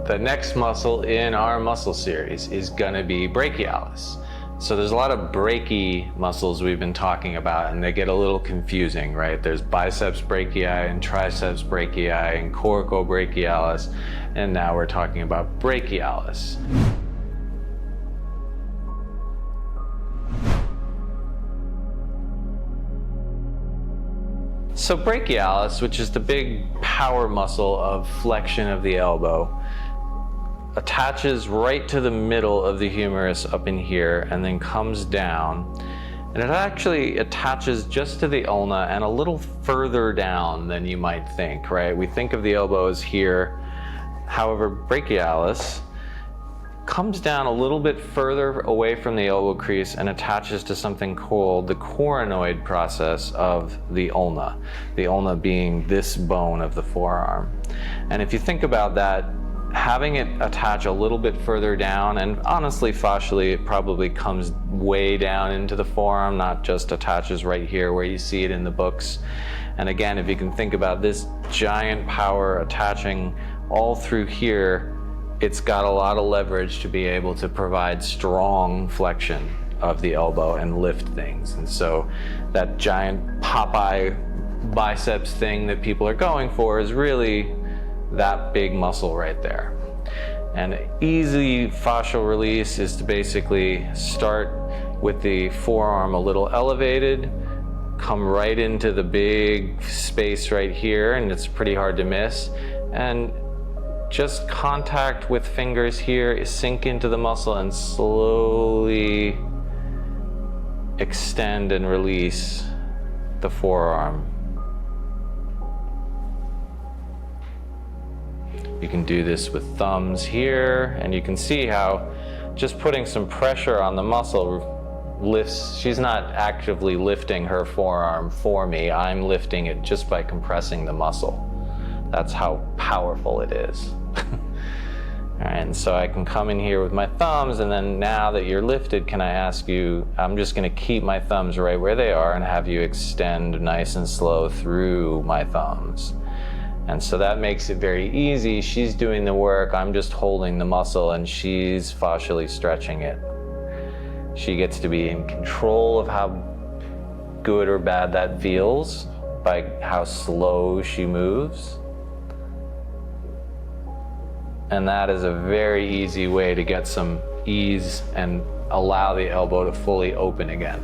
The next muscle in our muscle series is gonna be brachialis. So there's a lot of brachii muscles we've been talking about, and they get a little confusing, right? There's biceps brachii and triceps brachii and coracobrachialis, and now we're talking about brachialis. So brachialis, which is the big power muscle of flexion of the elbow, attaches right to the middle of the humerus up in here and then comes down. And it actually attaches just to the ulna and a little further down than you might think, right? We think of the elbow as here. However, brachialis comes down a little bit further away from the elbow crease and attaches to something called the coronoid process of the ulna being this bone of the forearm. And if you think about that, having it attach a little bit further down, and honestly fascially it probably comes way down into the forearm, not just attaches right here where you see it in the books. And again, if you can think about this giant power attaching all through here, it's got a lot of leverage to be able to provide strong flexion of the elbow and lift things. And so that giant Popeye biceps thing that people are going for is really that big muscle right there. And easy fascial release is to basically start with the forearm a little elevated, come right into the big space right here, and it's pretty hard to miss. And just contact with fingers here, sink into the muscle and slowly extend and release the forearm. You can do this with thumbs here, and you can see how just putting some pressure on the muscle lifts. She's not actively lifting her forearm for me. I'm lifting it just by compressing the muscle. That's how powerful it is. All right, and so I can come in here with my thumbs, and then now that you're lifted, can I ask you, I'm just gonna keep my thumbs right where they are and have you extend nice and slow through my thumbs. And so that makes it very easy. She's doing the work, I'm just holding the muscle, and she's fascially stretching it. She gets to be in control of how good or bad that feels by how slow she moves. And that is a very easy way to get some ease and allow the elbow to fully open again.